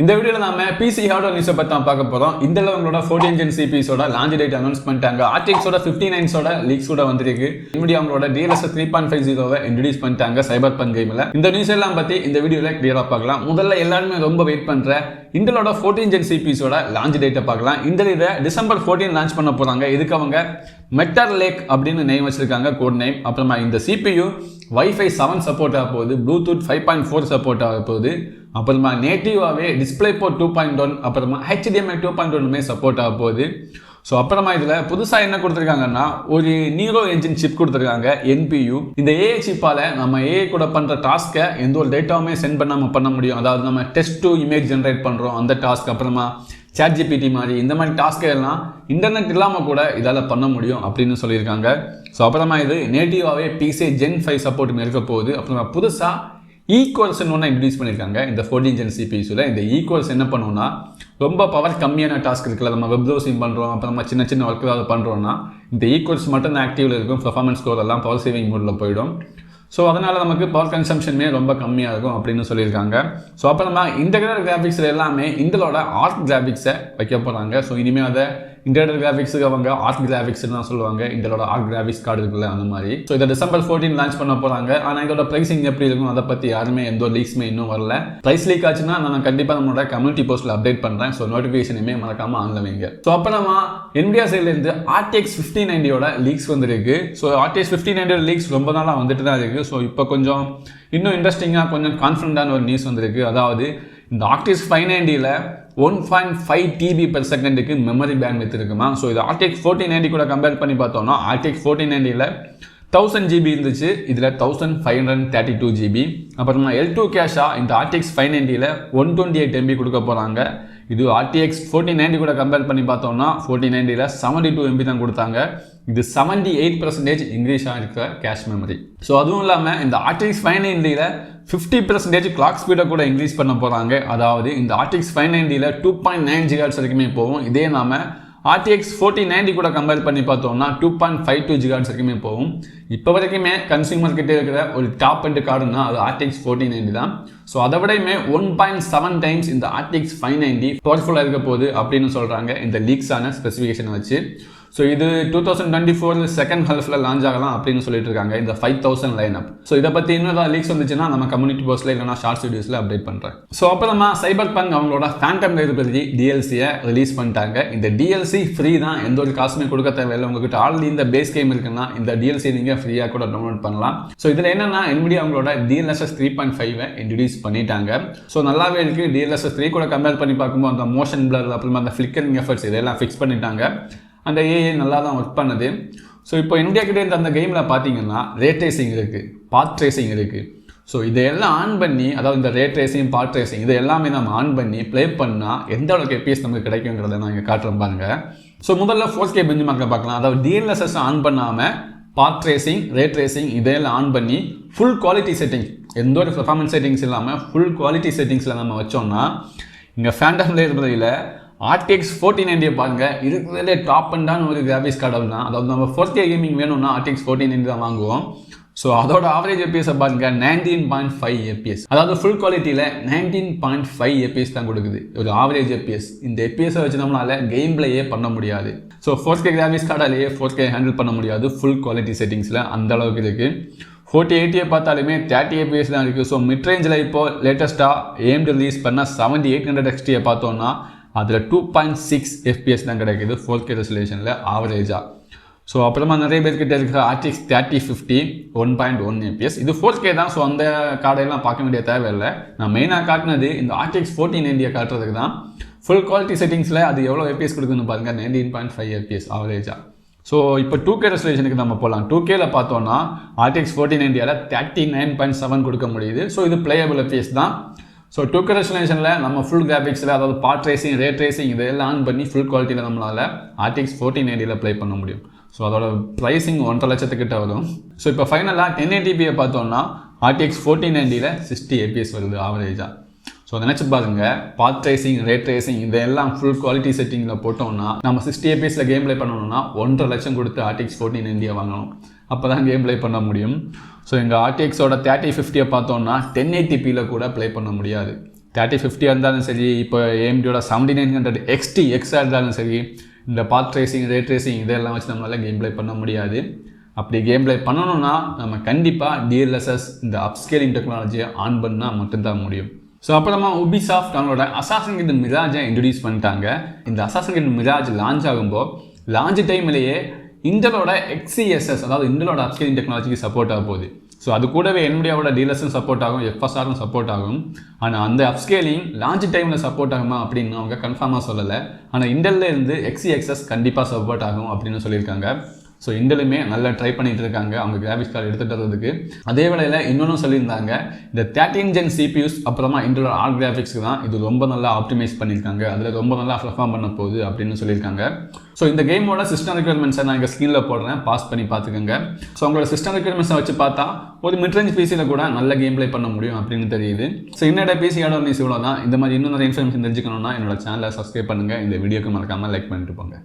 இந்த வீடியோல நாம PC ஹார்ட்வேர் நியூஸ் பத்தி தான் பார்க்க போறோம். இந்த லெவலோட 14 ஜென் CPUs ஓட லான்ச் டேட் அனௌன்ஸ் பண்ணிட்டாங்க. RTX ஓட 59s ஓட லீக்ஸ் கூட வந்திருக்கு. Nvidia அவங்களோட DLSS 3.50 இன்ட்ரோ듀ஸ் பண்ணிட்டாங்க சைபர்பங்க் கேம்ல. இந்த நியூஸ் எல்லாம் பத்தி இந்த வீடியோல கிளியரா பார்க்கலாம். முதல்ல எல்லாரும் ரொம்ப வெயிட் பண்ற இன்டலோட 14 ஜென் CPUs ஓட லான்ச் டேட்டை பார்க்கலாம். இந்த இதை டிசம்பர் 14 லான்ச் பண்ண போறாங்க. இதுக்கு அவங்க மெட்டர் லேக் அப்படின்னு நேம் வச்சிருக்காங்க, கோட் நேம். அப்புறமா இந்த CPU Wi-Fi 7 சப்போர்ட் ஆக போகுது, Bluetooth 5.4 சப்போர்ட் ஆக போகுது, அப்புறமா நேட்டிவாகவே டிஸ்பிளே போர்ட் 2.1, அப்புறமா HDMI 2.1 சப்போர்ட் ஆக போகுது. ஸோ அப்புறமா இதில் புதுசாக என்ன கொடுத்துருக்காங்கன்னா ஒரு நியூரோ என்ஜின் சிப் கொடுத்துருக்காங்க, NPU. இந்த AI சிப்பால் நம்ம AI கூட பண்ணுற டாஸ்க்கை எந்த ஒரு டேட்டாவுமே சென்ட் பண்ணாமல் பண்ண முடியும். அதாவது நம்ம டெஸ்ட் டு இமேஜ் ஜென்ரேட் பண்ணுறோம் அந்த டாஸ்க், அப்புறமா ChatGPT மாதிரி இந்த மாதிரி டாஸ்க்கை எல்லாம் இன்டர்நெட் இல்லாமல் கூட இதால் பண்ண முடியும் அப்படின்னு சொல்லியிருக்காங்க. ஸோ அப்புறமா இது நேட்டிவாகவே PC Gen 5 சப்போர்ட் இருக்க போகுது. அப்புறமா புதுசாக ஈக்குவல்ஸ்ன்னு ஒன்று இன்ட்ரடியூஸ் பண்ணியிருக்காங்க இந்த 14 ஜென் CPUஸில். இந்த ஈக்குவல்ஸ் என்ன பண்ணுவோம்னா, ரொம்ப பவர் கம்மியான டாஸ்க் இருக்குல்ல, நம்ம வெப் ப்ரௌசிங் பண்ணுறோம், அப்புறமா சின்ன சின்ன ஒர்க் ஏதாவது பண்ணுறோன்னா இந்த ஈக்குவல்ஸ் மட்டும் தான் ஆக்டிவில் இருக்கும். பெர்ஃபார்மன்ஸ் ஸ்கோர் எல்லாம் பவர் சேவிங் மோடில் போயிடும். ஸோ அதனால் நமக்கு பவர் கன்சம்ஷனுமே ரொம்ப கம்மியாக இருக்கும் அப்படின்னு சொல்லியிருக்காங்க. ஸோ அப்புறமா இன்டெகிரேட்டட் கிராஃபிக்ஸில் எல்லாமே இந்தலோட ஆர்ட் கிராஃபிக்ஸை வைக்க போகிறாங்க. ஸோ இனிமேல் அதை இன்டெகிரேட்டட் கிராஃபிக்ஸுக்கு அவங்க ஆர்ட் கிராஃபிக்ஸ்னு தான் சொல்லுவாங்க. இந்தலோட ஆர்ட் கிராஃபிக்ஸ் கார்டு இருக்குல்ல அந்த மாதிரி. ஸோ இதை டிசம்பர் 14 லான்ச் பண்ண போகிறாங்க. ஆனால் இதோட ப்ரைஸிங் எப்படி இருக்கும் அதை பற்றி யாருமே எந்த ஒரு லீக்ஸுமே இன்னும் வரல. ப்ரைஸ் லீக் ஆச்சுன்னா நான் கண்டிப்பாக நம்மளோட கம்யூனிட்டி போஸ்ட்டில் அப்டேட் பண்ணுறேன். ஸோ நோட்டிஃபிகேஷனுமே மறக்காமல் ஆன்ல வைங்க. ஸோ அப்புறமா Nvidia சைட்லேருந்து RTX 5090 லீக்ஸ் வந்துருக்கு. ஸோ RTX 5090 லீக்ஸ் ரொம்ப நாளாக வந்துட்டு தான் இருக்குது. ஸோ இப்போ கொஞ்சம் இன்னும் இன்ட்ரெஸ்டிங்காக கொஞ்சம் கான்ஃபிடண்டான ஒரு நியூஸ் வந்திருக்கு. அதாவது இந்த RTX 590 1.5 TB per செகண்டுக்கு மெமரி பேண்ட்வித் இருக்குமா. ஸோ இது RTX 4090 கூட கம்பேர் பண்ணி பார்த்தோம்னா RTX 4090 1000 GB இருந்துச்சு, இதில் 1532 GB. அப்புறமா L2 கேஷாக இந்த RTX 590 128 MB கொடுக்க போகிறாங்க. இது RTX 4090 கூட கம்பேர் பண்ணி பார்த்தோம்னா 4090 72 MB தான் கொடுத்தாங்க. இது 78% இன்க்ரீஸாக இருக்கிற கேஷ் மெமரி. ஸோ அதுவும் இல்லாமல் இந்த RTX 590 50% கிளாக் ஸ்பீடை கூட இன்க்ரீஸ் பண்ண போகிறாங்க. அதாவது இந்த RTX 590 2.9 GHz வரைக்குமே போகும். இதே நாம RTX 4090 கூட கம்பேர் பண்ணி பார்த்தோம்னா 2.52 GHz வரைக்குமே போகும். இப்போ வரைக்குமே கன்சியூமர் கிட்டே இருக்கிற ஒரு டாப் எண்ட் கார்டுன்னா அது RTX 4090 தான். ஸோ அதை விடையுமே 1.7 டைம்ஸ் இந்த RTX 590 பவர்ஃபுல்லாக இருக்க போகுது அப்படின்னு சொல்கிறாங்க இந்த லீக்ஸான ஸ்பெசிஃபிகேஷனை வச்சு. ஸோ இது 2024 செகண்ட் ஹாஃபில் லான்ச் ஆகலாம் அப்படின்னு சொல்லிட்டு இருக்காங்க இந்த 5000 லைனப். ஸோ இதை பற்றி இன்னும் ஏதாவது லீக்ஸ் வந்துச்சுன்னா நம்ம கம்யூனிட்டி போஸ்ட்டில் இல்லைனா ஷார்ட்ஸ் வீடியோஸில் அப்டேட் பண்ணுறேன். ஸோ அப்புறமா சைபர்பங்க் அவங்களோட ஃபேண்டம் லைப்ரரி DLCயை ரிலீஸ் பண்ணிட்டாங்க. இந்த DLC ஃப்ரீ தான், எந்த ஒரு காசுமே கொடுக்க தேவையில்லை. உங்ககிட்ட ஆல்ரெடி இந்த பேஸ் கேம் இருக்குன்னா இந்த DLC நீங்கள் ஃப்ரீயாக கூட டவுன்லோட் பண்ணலாம். ஸோ இதில் என்னன்னா Nvidia அவங்களோட DLSS 3.5 இன்ட்ரடியூஸ் பண்ணிட்டாங்க. ஸோ நல்லாவே இருக்குது. DLSS 3 கூட கம்பேர் பண்ணி பார்க்கும்போது அந்த மோஷன் பிளர், அப்புறமா அந்த ஃப்ளிக்கரிங் எஃபர்ட்ஸ் இதெல்லாம் ஃபிக்ஸ் பண்ணிட்டாங்க. அந்த AI நல்லா தான் ஒர்க் பண்ணுது. ஸோ இப்போ இந்தியா கிட்டே இருந்த அந்த கேமில் பார்த்தீங்கன்னா ரே ட்ரேசிங் இருக்குது, பாத் ட்ரேசிங் இருக்குது. ஸோ இதையெல்லாம் ஆன் பண்ணி, அதாவது இந்த ரே ட்ரேசிங், பாத் ட்ரேசிங் இதை எல்லாமே நம்ம ஆன் பண்ணி ப்ளே பண்ணால் எந்த அளவுக்கு FPS நமக்கு கிடைக்குங்கிறத நான் இங்கே காட்டுறேன் பாருங்க. ஸோ முதல்ல 4K பெஞ்ச்மார்க்கில் பார்க்கலாம். அதாவது DLSS ஆன் பண்ணாமல் பாத் ட்ரேசிங், ரே ட்ரேசிங் இதையெல்லாம் ஆன் பண்ணி ஃபுல் குவாலிட்டி செட்டிங்ஸ், எந்த ஒரு பெர்ஃபார்மன்ஸ் செட்டிங்ஸ் இல்லாமல் ஃபுல் குவாலிட்டி செட்டிங்ஸில் நம்ம வச்சோம்னா இங்கே ஃபேண்டம் லைப்ரரியில் RTX 4090 பாருங்க, இருக்கிறதுலே டாப் அண்டான ஒரு கிராஃபிக்ஸ் கார்டு தான். அதாவது நம்ம 4K கேமிங் வேணும்னா RTX 4090 தான் வாங்குவோம். ஸோ அதோட ஆவரேஜ் FPS பாருங்க 19.5 FPS. அதாவது ஃபுல் குவாலிட்டியில் 19.5 FPS தான் கொடுக்குது ஒரு ஆவரேஜ் FPS. இந்த FPS வச்சு நம்மளால கேம் பிளேயே பண்ண முடியாது. So 4K graphics கார்டாலேயே 4K handle பண்ண முடியாது ஃபுல் குவாலிட்டி செட்டிங்ஸில், அந்த அளவுக்கு இருக்குது. 4080 பார்த்தாலுமே 30 FPS தான் இருக்குது. ஸோ மிட் ரேஞ்சில் இப்போ லேட்டஸ்ட்டாக AMD ரிலீஸ் பண்ண 7800 XT பார்த்தோம்னா அதில் 2.6 FPS தான் கிடைக்குது 4K ரெசல்யூஷனில் ஆவரேஜாக. ஸோ அப்புறமா நிறைய பேர்கிட்ட இருக்கிற RTX 3050 1.1 FPS இது 4K தான். ஸோ அந்த கார்டையெல்லாம் பார்க்க வேண்டிய தேவையில்லை. நான் மெயினாக காட்டினது இந்த RTX 4090 காட்டுறதுக்கு தான். ஃபுல் குவாலிட்டி செட்டிங்ஸில் அது எவ்வளோ FPS கொடுக்குன்னு பாருங்கள், 19.5 FPS ஆவரேஜாக. ஸோ இப்போ 2K ரெசல்யூஷனுக்கு நம்ம போகலாம். 2Kல பார்த்தோன்னா RTX 4090 39.7 கொடுக்க முடியுது. ஸோ இது பிளேயபிள் FPS தான். ஸோ 2K ரெசல்யூஷனில் நம்ம ஃபுல் கிராஃபிக்ஸில், அதாவது பாத் ட்ரேசிங், ரே ட்ரேசிங் இதெல்லாம் ஆன் பண்ணி ஃபுல் குவாலிட்டியில் நம்மளால் RTX 4090 ப்ளே பண்ண முடியும். ஸோ அதோட ப்ரைஸிங் 1.5 லட்சத்துக்கிட்ட வரும். ஸோ இப்போ ஃபைனலாக 1080p பார்த்தோம்னா RTX 4090 60 FPS வருது ஆவரேஜாக. ஸோ நினச்சி பாருங்க, பாத் ட்ரேசிங், ரே ட்ரேசிங் இதெல்லாம் ஃபுல் குவாலிட்டி செட்டிங்கில் போட்டோம்னா நம்ம 60 FPSல கேம் ப்ளே பண்ணணும்னா 1.5 லட்சம் கொடுத்து RTX 4090 வாங்கணும். அப்போ தான் கேம் ப்ளே பண்ண முடியும். ஸோ எங்கள் RTXோட 3050 பார்த்தோம்னா 1080pல கூட ப்ளே பண்ண முடியாது. 3050 இருந்தாலும் சரி, இப்போ AMDயோட 7900 XTX இருந்தாலும் சரி, இந்த பாத் ட்ரேசிங், ரே ட்ரேசிங் இதெல்லாம் வச்சு நம்மளால் கேம் ப்ளே பண்ண முடியாது. அப்படி கேம் ப்ளே பண்ணணும்னா நம்ம கண்டிப்பாக DLSS இந்த அப்ஸ்கேலிங் டெக்னாலஜியை ஆன் பண்ணால் மட்டும்தான் முடியும். ஸோ அப்புறமா Ubisoft அவங்களோட Assassin's Creed Mirage இன்ட்ரடியூஸ் பண்ணிட்டாங்க. இந்த Assassin's Creed Mirage லான்ச் ஆகும்போது லான்ச் டைம்லேயே இன்டலோட XESS அதாவது இன்டலோட அப்ஸ்கேலிங் டெக்னாலஜிக்கு சப்போர்ட் ஆக போகுது. ஸோ அது கூடவே NVIDIAவோட DLSS சப்போர்ட் ஆகும், FSRம் சப்போர்ட் ஆகும். ஆனால் அந்த அப்ஸ்கேலிங் லான்ச் டைமில் சப்போர்ட் ஆகுமா அப்படின்னு அவங்க கன்ஃபார்மாக சொல்லலை. ஆனால் இன்டல்ல இருந்து XESS கண்டிப்பாக சப்போர்ட் ஆகும் அப்படின்னு சொல்லியிருக்காங்க. ஸோ இன்டலுமே நல்லா ட்ரை பண்ணிட்டு இருக்காங்க அவங்க கிராஃபிக்ஸ் கார்டு எடுத்துகிட்டு வரதுக்கு. அதே வேளையில் இன்னொன்று சொல்லியிருந்தாங்க, இந்த 13 Gen CPUs அப்புறமா இன்டலோட ஆர்ட் கிராஃபிக்ஸ்க்கு தான் இது ரொம்ப நல்லா ஆப்டிமைஸ் பண்ணியிருக்காங்க, அதில் ரொம்ப நல்லா பெர்ஃபார்ம் பண்ண போகுது அப்படின்னு சொல்லியிருக்காங்க. ஸோ இந்த கேமோட சிஸ்டம் ரெக்யர்மெண்ட்ஸை நான் இங்கே ஸ்க்ரீனில் போடுறேன், பாஸ் பண்ணி பார்த்துக்கோங்க. ஸோ உங்களோட சிஸ்டம் ரெக்யர்மெண்ட்ஸை வச்சு பார்த்தா ஒரு மிட்ரேஞ்ச் பிசியில் கூட நல்ல கேம் ப்ளே பண்ண முடியும் அப்படின்னு தெரியுது. ஸோ என்னோட பிசியோட நியூஸ் இவ்வளோ தான். இந்த மாதிரி இன்னும் நிறைய இன்ஃபர்மேஷன் தெரிஞ்சுக்கணும்னா என்னோட சேனலை சப்ஸ்கிரைப் பண்ணுங்கள், இந்த வீடியோக்கு மறக்காமல் லைக் பண்ணிட்டு போங்க.